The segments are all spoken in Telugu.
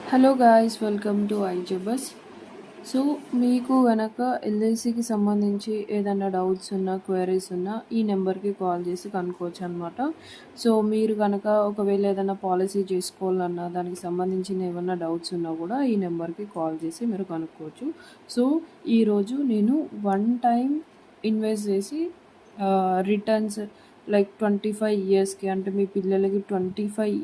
హలో గాయ్స్, వెల్కమ్ టు ఐజబస్. సో మీకు కనుక ఎల్ఐసికి సంబంధించి ఏదైనా డౌట్స్ ఉన్నా, క్వైరీస్ ఉన్నా ఈ నెంబర్కి కాల్ చేసి కనుక్కోవచ్చు అనమాట. సో మీరు కనుక ఒకవేళ ఏదైనా పాలసీ చేసుకోవాలన్నా, దానికి సంబంధించిన ఏమైనా డౌట్స్ ఉన్నా కూడా ఈ నెంబర్కి కాల్ చేసి మీరు కనుక్కోవచ్చు. సో ఈరోజు నేను వన్ టైం ఇన్వెస్ట్ చేసి రిటర్న్స్ లైక్ 25 ఇయర్స్కి, అంటే మీ పిల్లలకి 25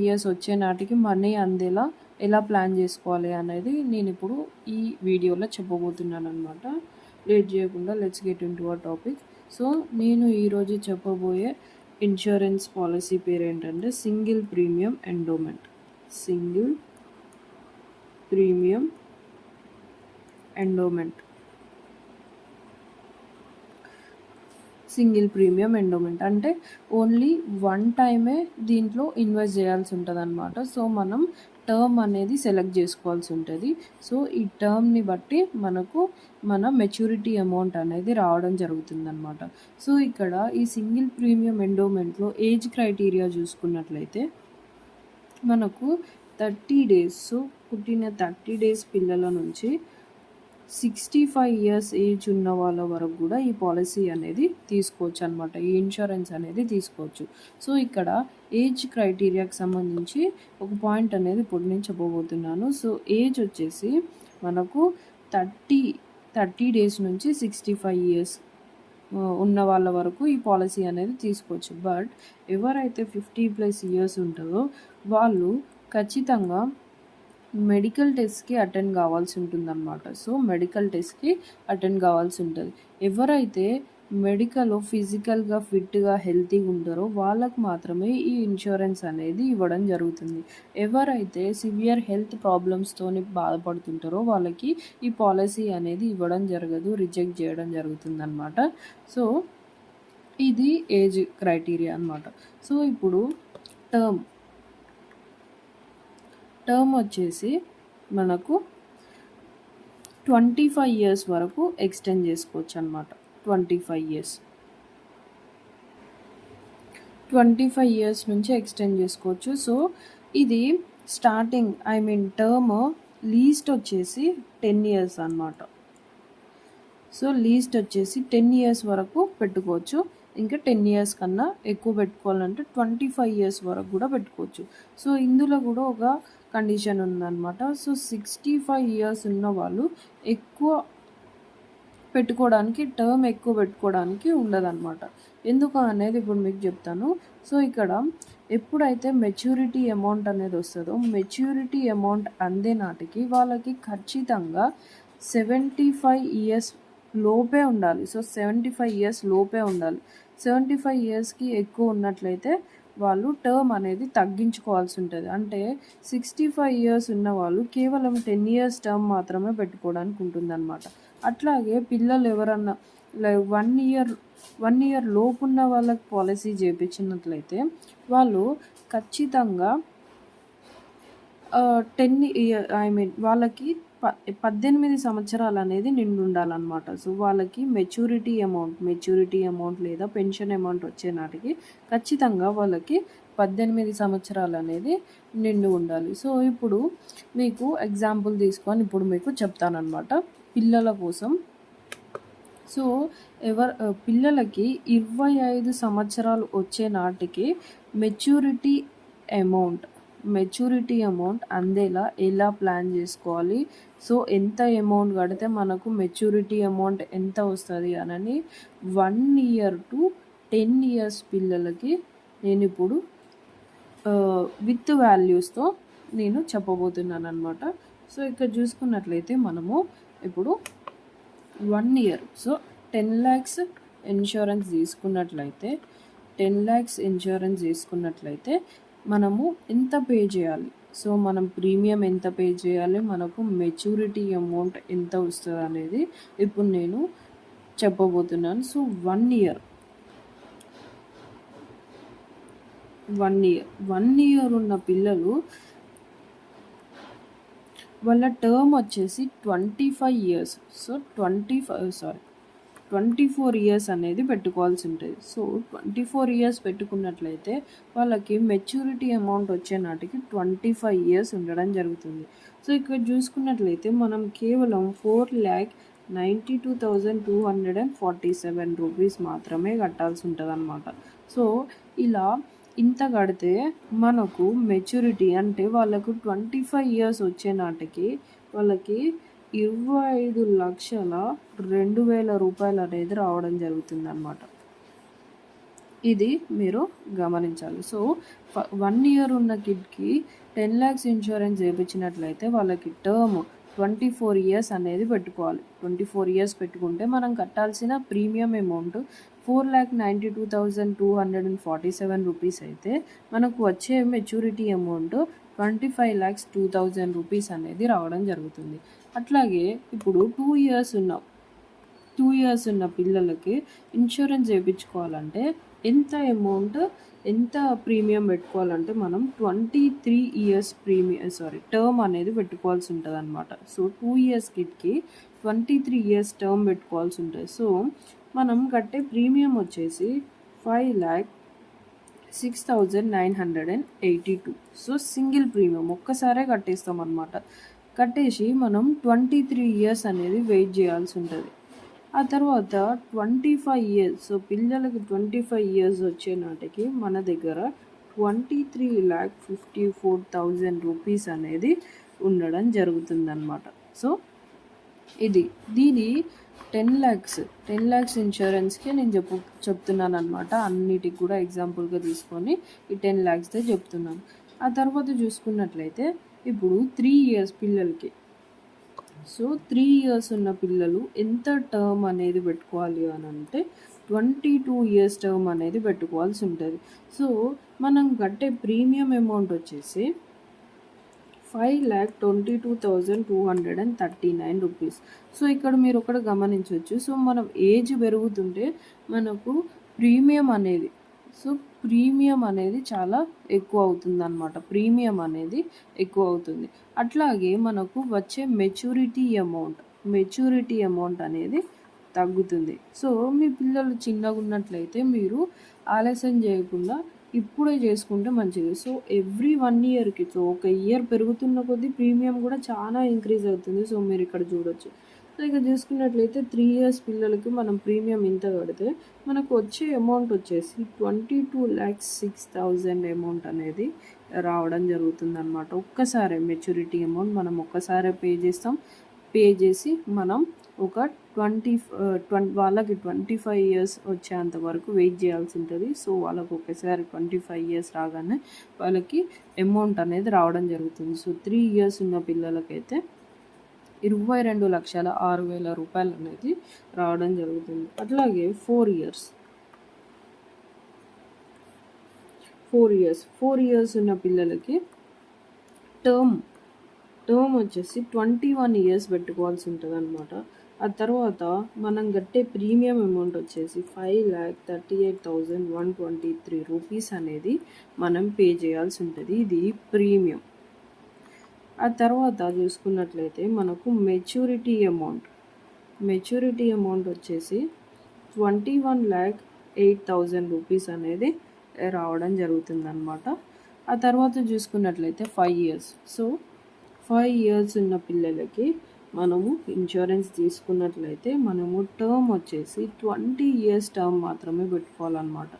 ఇయర్స్ వచ్చే నాటికి మనీ అందేలా ఎలా ప్లాన్ చేసుకోవాలి అనేది నేను ఇప్పుడు ఈ వీడియోలో చెప్పబోతున్నాను అనమాట. లేట్ చేయకుండా let's get in to our topic. So నేను ఈరోజు చెప్పబోయే ఇన్సూరెన్స్ పాలసీ పేరు ఏంటంటే single premium endowment. Single premium endowment single premium endowment అంటే ఓన్లీ వన్ టైమే దీంట్లో ఇన్వెస్ట్ చేయాల్సి ఉంటుంది అనమాట. సో మనం టర్మ్ అనేది సెలెక్ట్ చేసుకోవాల్సి ఉంటుంది. సో ఈ టర్మ్ని బట్టి మనకు మన మెచ్యూరిటీ అమౌంట్ అనేది రావడం జరుగుతుంది అనమాట. సో ఇక్కడ ఈ సింగిల్ ప్రీమియం ఎండోమెంట్లో ఏజ్ క్రైటీరియా చూసుకున్నట్లయితే మనకు 30 డేస్, సో పుట్టిన 30 డేస్ పిల్లల నుంచి 65 ఇయర్స్ ఏజ్ ఉన్న వాళ్ళ వరకు కూడా ఈ పాలసీ అనేది తీసుకోవచ్చు అనమాట. ఈ ఇన్సూరెన్స్ అనేది తీసుకోవచ్చు. సో ఇక్కడ ఏజ్ క్రైటీరియాకి సంబంధించి ఒక పాయింట్ అనేది ఇప్పుడు నేను చెప్పబోతున్నాను. సో ఏజ్ వచ్చేసి మనకు 30 డేస్ నుంచి 65 ఇయర్స్ ఉన్న వాళ్ళ వరకు ఈ పాలసీ అనేది తీసుకోవచ్చు. బట్ ఎవరైతే 50+ ఇయర్స్ ఉంటుందో వాళ్ళు ఖచ్చితంగా మెడికల్ టెస్ట్కి అటెండ్ కావాల్సి ఉంటుందన్నమాట. సో మెడికల్ టెస్ట్కి అటెండ్ కావాల్సి ఉంటుంది. ఎవరైతే మెడికల్ ఫిజికల్గా ఫిట్గా హెల్తీగా ఉంటారో వాళ్ళకు మాత్రమే ఈ ఇన్సూరెన్స్ అనేది ఇవ్వడం జరుగుతుంది. ఎవరైతే సివియర్ హెల్త్ ప్రాబ్లమ్స్తో బాధపడుతుంటారో వాళ్ళకి ఈ పాలసీ అనేది ఇవ్వడం జరగదు, రిజెక్ట్ చేయడం జరుగుతుంది అనమాట. సో ఇది ఏజ్ క్రైటీరియా అనమాట. సో ఇప్పుడు టర్మ్ వచ్చేసి మనకు 25 ఇయర్స్ వరకు ఎక్స్టెండ్ చేసుకోవచ్చు అనమాట. 25 ఇయర్స్ నుంచి ఎక్స్టెండ్ చేసుకోవచ్చు. సో ఇది స్టార్టింగ్ టర్మ్ లీస్ట్ వచ్చేసి 10 ఇయర్స్ అనమాట. సో లీస్ట్ వచ్చేసి 10 ఇయర్స్ వరకు పెట్టుకోవచ్చు. ఇంకా 10 ఇయర్స్ కన్నా ఎక్కువ పెట్టుకోవాలంటే 25 ఇయర్స్ వరకు కూడా పెట్టుకోవచ్చు. సో ఇందులో కూడా ఒక కండిషన్ ఉందన్నమాట. సో 65 ఇయర్స్ ఉన్న వాళ్ళు ఎక్కువ పెట్టుకోవడానికి, టర్మ్ ఎక్కువ పెట్టుకోవడానికి ఉండదన్నమాట. ఎందుకు అనేది ఇప్పుడు మీకు చెప్తాను. సో ఇక్కడ ఎప్పుడైతే మెచ్యూరిటీ అమౌంట్ అనేది వస్తుందో, మెచ్యూరిటీ అమౌంట్ అందే నాటికి వాళ్ళకి ఖచ్చితంగా 75 ఇయర్స్ లోపే ఉండాలి. సో 75 ఇయర్స్ లోపే ఉండాలి. 75 ఇయర్స్కి ఎక్కువ ఉన్నట్లయితే వాళ్ళు టర్మ్ అనేది తగ్గించుకోవాల్సి ఉంటుంది. అంటే 65 ఇయర్స్ ఉన్న వాళ్ళు కేవలం 10 ఇయర్స్ టర్మ్ మాత్రమే పెట్టుకోవడానికి ఉంటుందన్నమాట. అట్లాగే పిల్లలు ఎవరన్నా లైక్ 1 ఇయర్ లోపు ఉన్న వాళ్ళకి పాలసీ చేయించినట్లయితే వాళ్ళు ఖచ్చితంగా 10 ఇయర్ వాళ్ళకి 18 సంవత్సరాలు అనేది నిండి ఉండాలన్నమాట. సో వాళ్ళకి మెచ్యూరిటీ అమౌంట్ లేదా పెన్షన్ అమౌంట్ వచ్చే నాటికి ఖచ్చితంగా వాళ్ళకి 18 సంవత్సరాలు అనేది నిండి ఉండాలి. సో ఇప్పుడు మీకు ఎగ్జాంపుల్ తీసుకొని ఇప్పుడు మీకు చెప్తానన్నమాట పిల్లల కోసం. సో పిల్లలకి 25 సంవత్సరాలు వచ్చే నాటికి మెచ్యూరిటీ అమౌంట్ అందేలా ఎలా ప్లాన్ చేసుకోవాలి, సో ఎంత అమౌంట్ కడితే మనకు మెచ్యూరిటీ అమౌంట్ ఎంత వస్తుంది అని 1 ఇయర్ టు 10 ఇయర్స్ పిల్లలకి నేను ఇప్పుడు విత్ వాల్యూస్తో నేను చెప్పబోతున్నాను అనమాట. సో ఇక్కడ చూసుకున్నట్లయితే మనము ఇప్పుడు 1 ఇయర్, సో 10 lakhs ఇన్సూరెన్స్ తీసుకున్నట్లయితే మనము ఎంత పే చేయాలి, సో మనం ప్రీమియం ఎంత పే చేయాలి, మనకు మెచ్యూరిటీ అమౌంట్ ఎంత వస్తుంది అనేది ఇప్పుడు నేను చెప్పబోతున్నాను. సో 1 ఇయర్ ఉన్న పిల్లలు వాళ్ళ టర్మ్ వచ్చేసి 25 ఇయర్స్. సో 25 24 ఇయర్స్ అనేది పెట్టుకోవాల్సి ఉంటుంది. సో 24 ఇయర్స్ పెట్టుకున్నట్లయితే వాళ్ళకి మెచ్యూరిటీ అమౌంట్ వచ్చే నాటికి 25 ఇయర్స్ ఉండడం జరుగుతుంది. సో ఇక్కడ చూసుకున్నట్లయితే మనం కేవలం 4,92,247 రూపీస్ మాత్రమే కట్టాల్సి ఉంటుంది అనమాట. సో ఇలా ఇంత కడితే మనకు మెచ్యూరిటీ అంటే వాళ్ళకు 25 ఇయర్స్ వచ్చే నాటికి వాళ్ళకి 25,02,000 రూపాయలు అనేది రావడం జరుగుతుంది అన్నమాట. ఇది మీరు గమనించాలి. సో 1 ఇయర్ ఉన్న కిడ్కి 10 lakhs ఇన్సూరెన్స్ చేయించినట్లయితే వాళ్ళకి టర్మ్ 24 ఇయర్స్ అనేది పెట్టుకోవాలి. 24 ఇయర్స్ పెట్టుకుంటే మనం కట్టాల్సిన ప్రీమియం అమౌంట్ 4,92,247 రూపీస్ అయితే మనకు వచ్చే మెచ్యూరిటీ అమౌంట్ 25,02,000 రూపీస్ అనేది రావడం జరుగుతుంది. అట్లాగే ఇప్పుడు 2 ఇయర్స్ ఉన్న పిల్లలకి ఇన్సూరెన్స్ చేయించుకోవాలంటే ఎంత ప్రీమియం పెట్టుకోవాలంటే మనం 23 ఇయర్స్ టర్మ్ అనేది పెట్టుకోవాల్సి ఉంటుంది అనమాట. సో 2 ఇయర్స్ కిడ్కి 23 ఇయర్స్ టర్మ్ పెట్టుకోవాల్సి ఉంటుంది. సో మనం కట్టే ప్రీమియం వచ్చేసి 5,06,982. సో సింగిల్ ప్రీమియం ఒక్కసారే కట్టేస్తాం అనమాట. కట్టేసి మనం 23 ఇయర్స్ అనేది వెయిట్ చేయాల్సి ఉంటుంది. ఆ తర్వాత 25 ఇయర్స్, సో పిల్లలకి 25 ఇయర్స్ వచ్చే నాటికి మన దగ్గర 23,54,000 రూపీస్ అనేది ఉండడం జరుగుతుందన్నమాట. సో దీని 10 lakhs ఇన్సూరెన్స్కి నేను చెప్తున్నాను అనమాట. అన్నిటికి కూడా ఎగ్జాంపుల్గా తీసుకొని ఈ 10 lakhsదే చెప్తున్నాను. ఆ తర్వాత చూసుకున్నట్లయితే ఇప్పుడు 3 ఇయర్స్ పిల్లలకి, సో 3 ఇయర్స్ ఉన్న పిల్లలు ఎంత టర్మ్ అనేది పెట్టుకోవాలి అని అంటే 22 ఇయర్స్ టర్మ్ అనేది పెట్టుకోవాల్సి ఉంటుంది. సో మనం కట్టే ప్రీమియం అమౌంట్ వచ్చేసి 5,22,239 రూపీస్. సో ఇక్కడ మీరు ఒకటి గమనించవచ్చు. సో మనం ఏజ్ పెరుగుతుంటే మనకు ప్రీమియం అనేది చాలా ఎక్కువ అవుతుంది అన్నమాట. ప్రీమియం అనేది ఎక్కువ అవుతుంది. అట్లాగే మనకు వచ్చే మెచ్యూరిటీ అమౌంట్ అనేది తగ్గుతుంది. సో మీ పిల్లలు చిన్నగా ఉన్నట్లయితే మీరు ఆలస్యం చేయకుండా ఇప్పుడే చేసుకుంటే మంచిది. సో ఎవ్రీ 1 ఇయర్కి, సో ఒక ఇయర్ పెరుగుతున్న కొద్దీ ప్రీమియం కూడా చాలా ఇంక్రీజ్ అవుతుంది. సో మీరు ఇక్కడ చూడొచ్చు. సో ఇక చూసుకున్నట్లయితే 3 ఇయర్స్ పిల్లలకి మనం ప్రీమియం ఇంత కడితే మనకు వచ్చే అమౌంట్ వచ్చేసి 22,06,000 అమౌంట్ అనేది రావడం జరుగుతుంది అనమాట. ఒక్కసారి మెచ్యూరిటీ అమౌంట్ మనం ఒక్కసారి పే చేసి మనం ఒక వాళ్ళకి 25 ఇయర్స్ వచ్చేంత వరకు వెయిట్ చేయాల్సి ఉంటుంది. సో వాళ్ళకు ఒకసారి 25 ఇయర్స్ రాగానే వాళ్ళకి అమౌంట్ అనేది రావడం జరుగుతుంది. సో 3 ఇయర్స్ ఉన్న పిల్లలకైతే 22,06,000 రూపాయలు అనేది రావడం జరుగుతుంది. అట్లాగే 4 ఇయర్స్ ఉన్న పిల్లలకి టర్మ్ వచ్చేసి 21 ఇయర్స్ పెట్టుకోవాల్సి ఉంటుంది అనమాట. ఆ తర్వాత మనం కట్టే ప్రీమియం అమౌంట్ వచ్చేసి 5,38,123 రూపీస్ అనేది మనం పే చేయాల్సి ఉంటుంది. ఇది ప్రీమియం. ఆ తర్వాత చూసుకున్నట్లయితే మనకు మెచ్యూరిటీ అమౌంట్ వచ్చేసి 21,08,000 రూపీస్ అనేది రావడం జరుగుతుంది అనమాట. ఆ తర్వాత చూసుకున్నట్లయితే 5 ఇయర్స్, సో 5 ఇయర్స్ ఉన్న పిల్లలకి మనము ఇన్సూరెన్స్ తీసుకున్నట్లయితే మనము టర్మ్ వచ్చేసి 20 ఇయర్స్ టర్మ్ మాత్రమే పెట్టుకోవాలన్నమాట.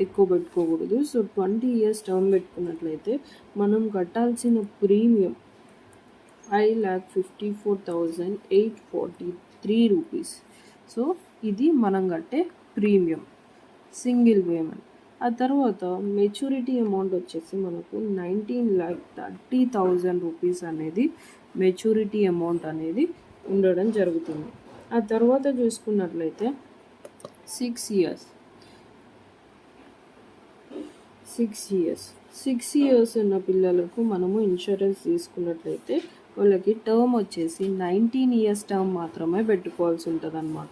ఎక్కువ పెట్టుకోకూడదు. సో 20 ఇయర్స్ టర్మ్ పెట్టుకున్నట్లయితే మనం కట్టాల్సిన ప్రీమియం 5,54,843 రూపీస్. సో ఇది మనం కట్టే ప్రీమియం సింగిల్ పేమెంట్. ఆ తర్వాత మెచ్యూరిటీ అమౌంట్ వచ్చేసి మనకు 19,30,000 రూపీస్ అనేది మెచ్యూరిటీ అమౌంట్ అనేది ఉండడం జరుగుతుంది. ఆ తర్వాత చూసుకున్నట్లయితే 6 ఇయర్స్ ఉన్న పిల్లలకు మనము ఇన్సూరెన్స్ తీసుకున్నట్లయితే వాళ్ళకి టర్మ్ వచ్చేసి 19 ఇయర్స్ టర్మ్ మాత్రమే పెట్టుకోవాల్సి ఉంటుంది అనమాట.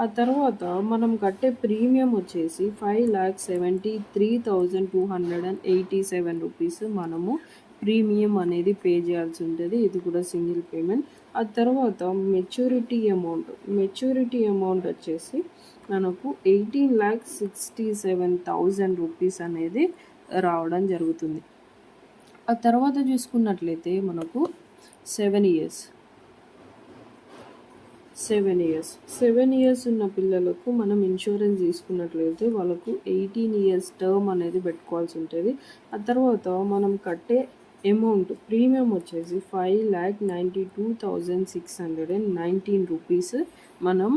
ఆ తర్వాత మనం కట్టే ప్రీమియం వచ్చేసి 5,73,287 రూపీస్ మనము ప్రీమియం అనేది పే చేయాల్సి ఉంటుంది. ఇది కూడా సింగిల్ పేమెంట్. ఆ తర్వాత మెచ్యూరిటీ అమౌంట్ వచ్చేసి మనకు 18,67,000 రూపీస్ అనేది రావడం జరుగుతుంది. ఆ తర్వాత చూసుకున్నట్లయితే మనకు 7 ఇయర్స్ 7 ఇయర్స్ ఉన్న పిల్లలకు మనం ఇన్సూరెన్స్ తీసుకున్నట్లయితే వాళ్ళకు 18 ఇయర్స్ టర్మ్ అనేది పెట్టుకోవాల్సి ఉంటుంది. ఆ తర్వాత మనం కట్టే అమౌంట్ ప్రీమియం వచ్చేసి 5,92,619 రూపీస్ మనం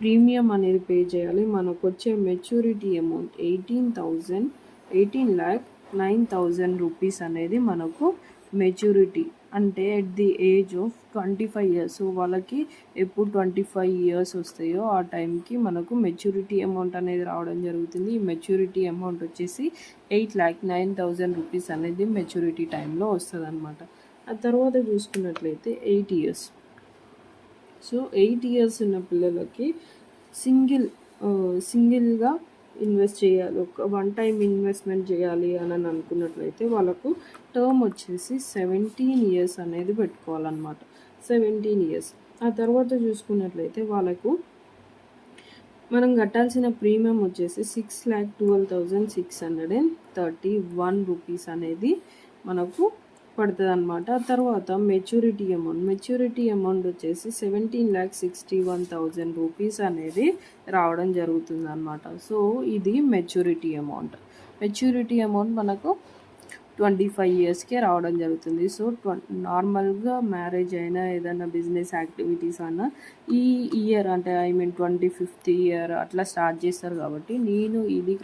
ప్రీమియం అనేది పే చేయాలి. మనకు వచ్చే మెచ్యూరిటీ అమౌంట్ 18,09,000 రూపీస్ అనేది మనకు మెచ్యూరిటీ అంటే at the age of 25 years. So వాళ్ళకి ఎప్పుడు 25 ఇయర్స్ వస్తాయో ఆ టైంకి మనకు మెచ్యూరిటీ అమౌంట్ అనేది రావడం జరుగుతుంది. ఈ మెచ్యూరిటీ అమౌంట్ వచ్చేసి 8,09,000 రూపీస్ అనేది మెచ్యూరిటీ టైంలో వస్తుంది అనమాట. ఆ తర్వాత చూసుకున్నట్లయితే 8 ఇయర్స్. సో 8 ఇయర్స్ ఉన్న పిల్లలకి సింగిల్గా ఇన్వెస్ట్ చేయాలి, ఒక వన్ టైం ఇన్వెస్ట్మెంట్ చేయాలి అని అనుకున్నట్లయితే వాళ్ళకు టర్మ్ వచ్చేసి 17 ఇయర్స్ అనేది పెట్టుకోవాలన్నమాట. 17 ఇయర్స్. ఆ తర్వాత చూసుకున్నట్లయితే వాళ్ళకు మనం కట్టాల్సిన ప్రీమియం వచ్చేసి 6,12,631 రూపీస్ అనేది మనకు పడుతుంది అనమాట. ఆ తర్వాత మెచ్యూరిటీ అమౌంట్ వచ్చేసి 17,61,000 రూపీస్ అనేది రావడం జరుగుతుంది అనమాట. సో ఇది మెచ్యూరిటీ అమౌంట్ మనకు 25 ఇయర్స్కే రావడం జరుగుతుంది. సో నార్మల్గా మ్యారేజ్ అయినా ఏదైనా బిజినెస్ యాక్టివిటీస్ అన్నా ఈ ఇయర్ అంటే 25th ఇయర్ అట్లా స్టార్ట్ చేస్తారు కాబట్టి నేను ఇది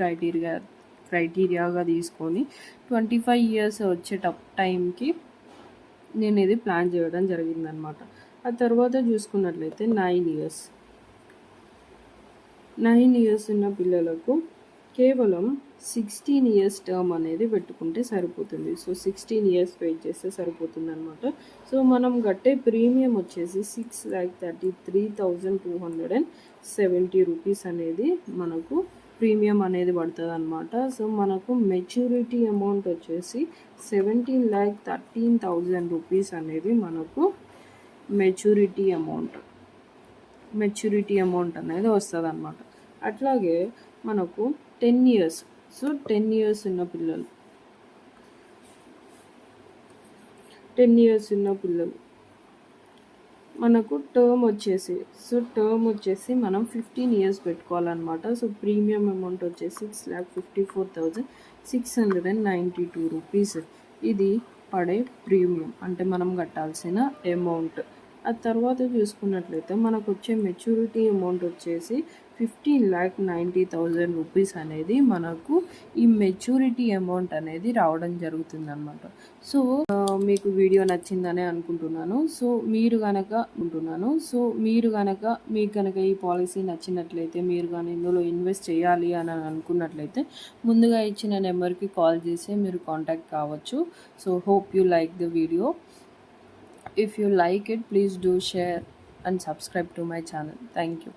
క్రైటీరియాగా తీసుకొని 25 ఇయర్స్ వచ్చే టైంకి నేను ఇది ప్లాన్ చేయడం జరిగిందనమాట. ఆ తర్వాత చూసుకున్నట్లయితే 9 ఇయర్స్ ఉన్న పిల్లలకు కేవలం 16 ఇయర్స్ టర్మ్ అనేది పెట్టుకుంటే సరిపోతుంది. సో 16 ఇయర్స్ వెయిట్ చేస్తే సరిపోతుంది అనమాట. సో మనం కట్టే ప్రీమియం వచ్చేసి 6,33,270 రూపీస్ అనేది మనకు ప్రీమియం అనేది పడుతుంది అనమాట. సో మనకు మెచ్యూరిటీ అమౌంట్ వచ్చేసి 17,13,000 రూపీస్ అనేది మనకు మెచ్యూరిటీ అమౌంట్ అనేది వస్తుంది అనమాట. అట్లాగే మనకు 10 ఇయర్స్. సో 10 ఇయర్స్ ఉన్న పిల్లలు మనకు టర్మ్ వచ్చేసి మనం 15 ఇయర్స్ పెట్టుకోవాలన్నమాట. సో ప్రీమియం అమౌంట్ వచ్చేసి 6,54,692 రూపీస్ ఇది పడే ప్రీమియం అంటే మనం కట్టాల్సిన అమౌంట్. ఆ తర్వాత చూసుకున్నట్లయితే మనకు వచ్చే మెచ్యూరిటీ అమౌంట్ వచ్చేసి 15,90,000 రూపీస్ అనేది మనకు ఈ మెచ్యూరిటీ అమౌంట్ అనేది రావడం జరుగుతుంది అనమాట. సో మీకు వీడియో నచ్చిందనే అనుకుంటున్నాను. సో మీకు కనుక ఈ పాలసీ నచ్చినట్లయితే మీరు కానీ ఇందులో ఇన్వెస్ట్ చేయాలి అని అనుకున్నట్లయితే ముందుగా ఇచ్చిన నెంబర్కి కాల్ చేసి మీరు కాంటాక్ట్ కావచ్చు. So hope you like the video. If you like it, please do share and subscribe to my channel. Thank you.